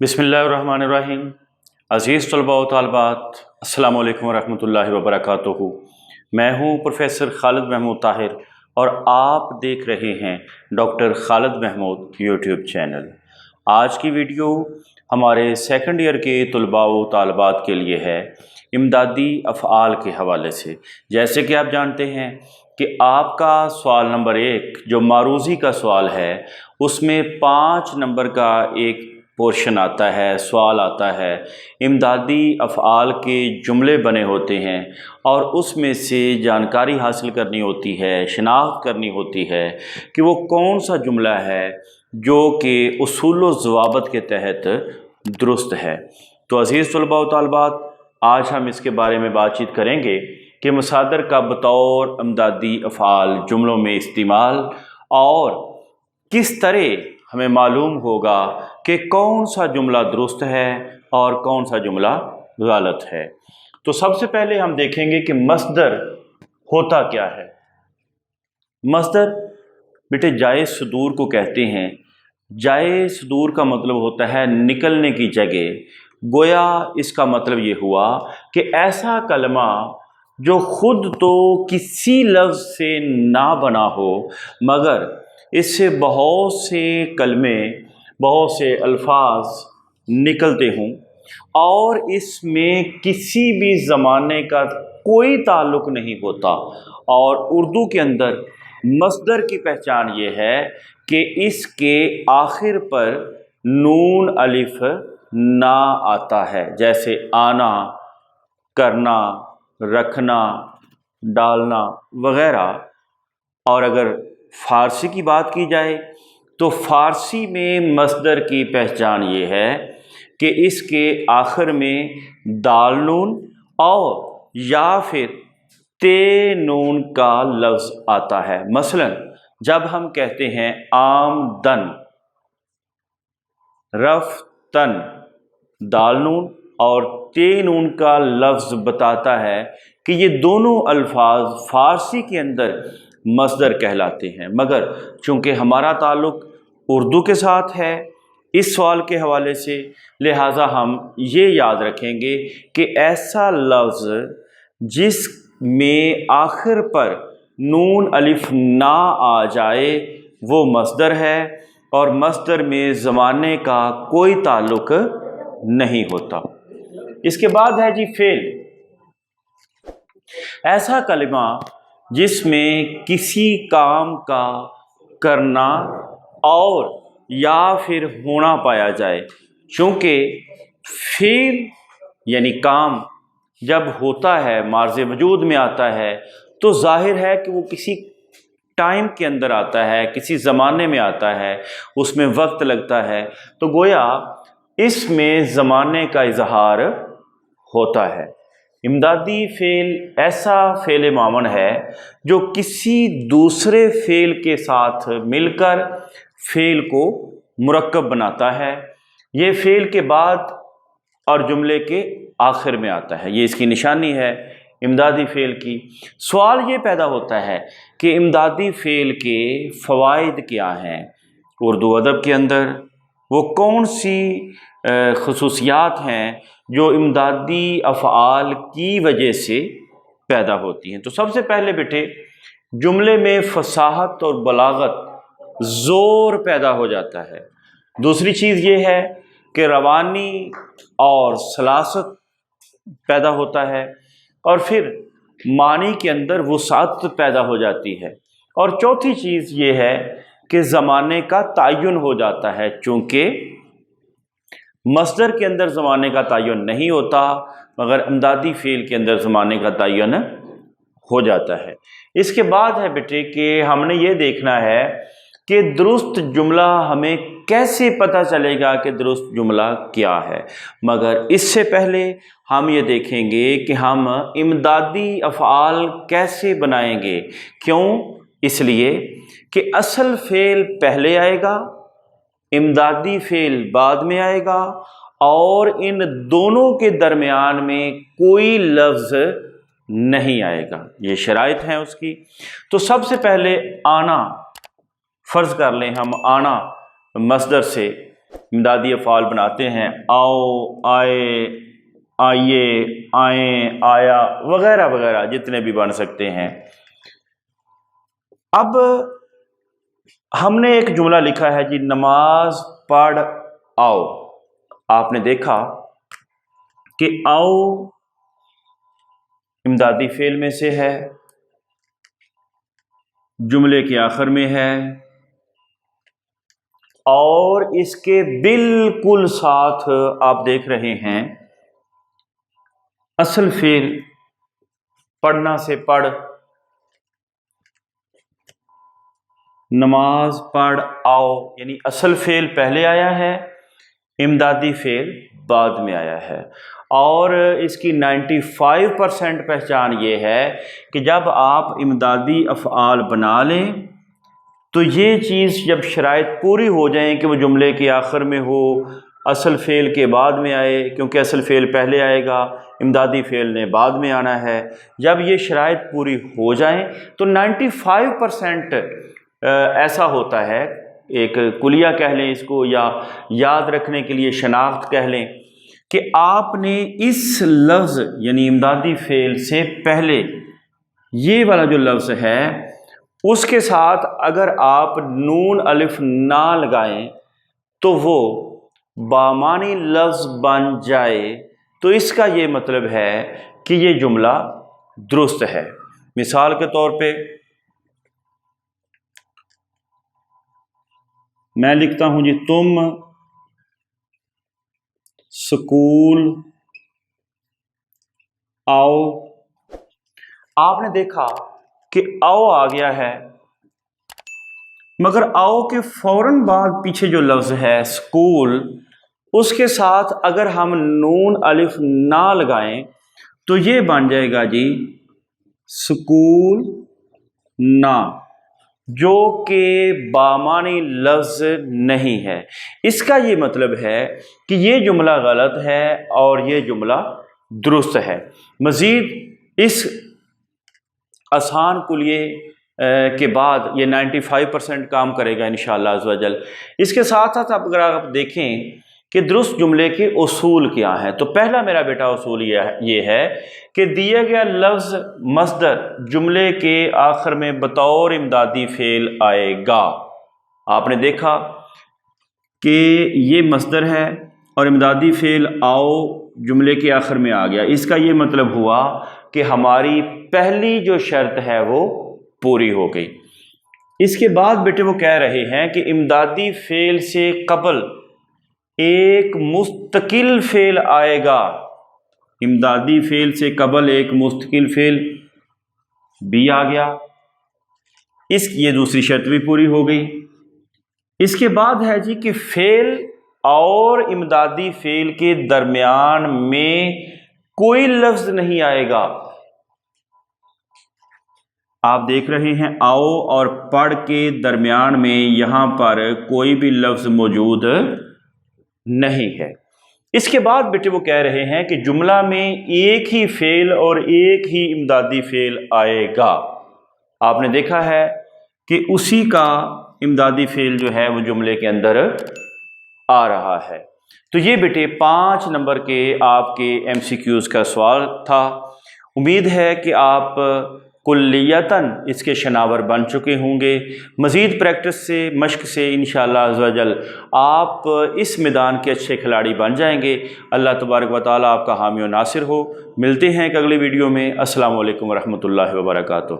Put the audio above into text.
बिस्मिल्लाहिर्रहमानिर्रहीम। अज़ीज़ तलबा व तालिबात, अस्सलामु अलैकुम वरहमतुल्लाहि वबरकातुहू। मैं हूँ प्रोफेसर खालिद महमूद ताहिर और आप देख रहे हैं doctor Khalid Mahmood YouTube channel. आज की वीडियो हमारे सेकंड ईयर के तलबा व तालिबात के लिए है इमदादी अफ़आल के हवाले से। जैसे कि आप जानते हैं कि आपका सवाल नंबर 1 जो मारूज़ी का सवाल है उसमें 5 नंबर का एक पोर्शन आता है, सवाल आता है। इमदादी अफ़आल के जुमले बने होते हैं और उसमें से जानकारी हासिल करनी होती है, शनाख्त करनी होती है कि वो कौन सा जुमला है जो कि उसूल व ज़वाबित के तहत दुरुस्त है। तो अज़ीज़ तलबा व तालिबात, आज हम इसके बारे में बातचीत करेंगे कि मसादर का बतौर इमदादी अफ़आल जुमलों में इस्तेमाल और किस तरह हमें मालूम होगा कि कौन सा जुमला दुरुस्त है और कौन सा जुमला गलत है। तो सबसे पहले हम देखेंगे कि मस्दर होता क्या है। मस्दर बेटे जाए सदूर को कहते हैं। जाए सदूर का मतलब होता है निकलने की जगह। गोया इसका मतलब ये हुआ कि ऐसा कलमा जो खुद तो किसी लफ्ज़ से ना बना हो मगर इससे बहुत से कलमे, बहुत से अल्फाज निकलते हों और इसमें किसी भी ज़माने का कोई ताल्लुक़ नहीं होता। और उर्दू के अंदर मस्दर की पहचान ये है कि इसके आखिर पर नून अलिफ ना आता है, जैसे आना, करना, रखना, डालना वग़ैरह। और अगर फ़ारसी की बात की जाए तो फ़ारसी में मस्दर की पहचान ये है कि इसके आखिर में दाल नून और या फिर ते नून का लफ्ज़ आता है। मसलन जब हम कहते हैं आमदन, रफ्तन, दाल नून और ते नून का लफ्ज़ बताता है कि ये दोनों अल्फाज फ़ारसी के अंदर मस्दर कहलाते हैं। मगर चूँकि हमारा ताल्लुक़ उर्दू के साथ है इस सवाल के हवाले से, लिहाजा हम ये याद रखेंगे कि ऐसा लफ्ज़ जिसमें आखिर पर नून अलिफ ना आ जाए वो मस्दर है और मस्दर में ज़माने का कोई ताल्लुक़ नहीं होता। इसके बाद है जी फ़ेल। ऐसा कलिमा जिसमें किसी काम का करना और या फिर होना पाया जाए। चूँकि फ़ेल यानी काम जब होता है, मार्ज़े वजूद में आता है, तो ज़ाहिर है कि वो किसी टाइम के अंदर आता है, किसी ज़माने में आता है, उसमें वक्त लगता है। तो गोया इसमें ज़माने का इजहार होता है। इमदादी फ़ेल ऐसा फ़ेल मामन है जो किसी दूसरे फ़ेल के साथ मिलकर फ़ेल को मुरक्कब बनाता है। ये फ़ेल के बाद और जुमले के आखिर में आता है। ये इसकी निशानी है इमदादी फ़ेल की। सवाल ये पैदा होता है कि इमदादी फ़ेल के फ़वाइद क्या हैं। उर्दू अदब के अंदर वो कौन सी ख़ुसूसियात हैं जो इमदादी अफ़आल की वजह से पैदा होती हैं। तो सबसे पहले बेटे जुमले में फ़साहत और बलागत ज़ोर पैदा हो जाता है। दूसरी चीज़ ये है कि रवानी और सलासत पैदा होता है और फिर मानी के अंदर वुसाअत पैदा हो जाती है। और चौथी चीज़ ये है कि ज़माने का तयन हो जाता है। चूँकि मस्दर के अंदर ज़माने का तयन नहीं होता मगर इमदादी फ़ेल के अंदर ज़माने का तयन हो जाता है। इसके बाद है बेटे कि हमने ये देखना है कि दुरुस्त जुमला हमें कैसे पता चलेगा कि दुरुस्त जुमला क्या है। मगर इससे पहले हम ये देखेंगे कि हम इमदादी अफ़आल कैसे बनाएंगे। क्यों? इसलिए कि असल फ़ेल पहले आएगा, इमदादी फ़ेल बाद में आएगा और इन दोनों के दरमियान में कोई लफ्ज़ नहीं आएगा। ये शराइत हैं उसकी। तो सबसे पहले आना, फ़र्ज़ कर लें हम आना मस्दर से امدادی افعال بناتے ہیں، آؤ، آئے، آئیے، آئیں، آیا وغیرہ وغیرہ جتنے بھی بن سکتے ہیں۔ اب ہم نے ایک جملہ لکھا ہے جی، نماز پڑھ آؤ۔ آپ نے دیکھا کہ آؤ امدادی فعل میں سے ہے، جملے کے آخر میں ہے، اور اس کے بالکل ساتھ آپ دیکھ رہے ہیں اصل فعل پڑھنا سے پڑھ، نماز پڑھ آؤ، یعنی اصل فعل پہلے آیا ہے، امدادی فعل بعد میں آیا ہے۔ اور اس کی 95% پہچان یہ ہے کہ جب آپ امدادی افعال بنا لیں تو یہ چیز جب شرائط پوری ہو جائیں کہ وہ جملے کے آخر میں ہو، اصل فعل کے بعد میں آئے، کیونکہ اصل فعل پہلے آئے گا، امدادی فعل نے بعد میں آنا ہے، جب یہ شرائط پوری ہو جائیں تو 95% ایسا ہوتا ہے، ایک کلیہ کہہ لیں اس کو، یا یاد رکھنے کے لیے شناخت کہہ لیں، کہ آپ نے اس لفظ یعنی امدادی فعل سے پہلے یہ والا جو لفظ ہے اس کے ساتھ اگر آپ نون الف نہ لگائیں تو وہ بامانی لفظ بن جائے، تو اس کا یہ مطلب ہے کہ یہ جملہ درست ہے۔ مثال کے طور پہ میں لکھتا ہوں جی، تم سکول آؤ۔ آپ نے دیکھا کہ آؤ آ گیا ہے، مگر آؤ کے فوراً بعد پیچھے جو لفظ ہے سکول، اس کے ساتھ اگر ہم نون الف نہ لگائیں تو یہ بن جائے گا جی سکول نہ، جو کہ بامانی لفظ نہیں ہے۔ اس کا یہ مطلب ہے کہ یہ جملہ غلط ہے اور یہ جملہ درست ہے۔ مزید اس آسان کلیے کے بعد یہ 95% کام کرے گا انشاءاللہ عز و جل۔ اس کے ساتھ ساتھ اگر آپ دیکھیں کہ درست جملے کے اصول کیا ہیں، تو پہلا میرا بیٹا اصول یہ ہے کہ دیا گیا لفظ مصدر جملے کے آخر میں بطور امدادی فعل آئے گا۔ آپ نے دیکھا کہ یہ مصدر ہے اور امدادی فعل آؤ جملے کے آخر میں آ گیا، اس کا یہ مطلب ہوا کہ ہماری پہلی جو شرط ہے وہ پوری ہو گئی۔ اس کے بعد بیٹے وہ کہہ رہے ہیں کہ امدادی فعل سے قبل ایک مستقل فعل آئے گا، امدادی فعل سے قبل ایک مستقل فعل بھی آ گیا، اس کی یہ دوسری شرط بھی پوری ہو گئی۔ اس کے بعد ہے جی کہ فعل اور امدادی فعل کے درمیان میں کوئی لفظ نہیں آئے گا۔ آپ دیکھ رہے ہیں آؤ اور پڑھ کے درمیان میں یہاں پر کوئی بھی لفظ موجود نہیں ہے۔ اس کے بعد بیٹے وہ کہہ رہے ہیں کہ جملہ میں ایک ہی فعل اور ایک ہی امدادی فعل آئے گا۔ آپ نے دیکھا ہے کہ اسی کا امدادی فعل جو ہے وہ جملے کے اندر آ رہا ہے۔ تو یہ بیٹے 5 نمبر کے آپ کے MCQs کا سوال تھا۔ امید ہے کہ آپ کلیتاً اس کے شناور بن چکے ہوں گے۔ مزید پریکٹس سے، مشق سے انشاءاللہ عز و جل آپ اس میدان کے اچھے کھلاڑی بن جائیں گے۔ اللہ تبارک و تعالیٰ آپ کا حامی و ناصر ہو۔ ملتے ہیں ایک اگلی ویڈیو میں۔ السلام علیکم ورحمۃ اللہ وبرکاتہ۔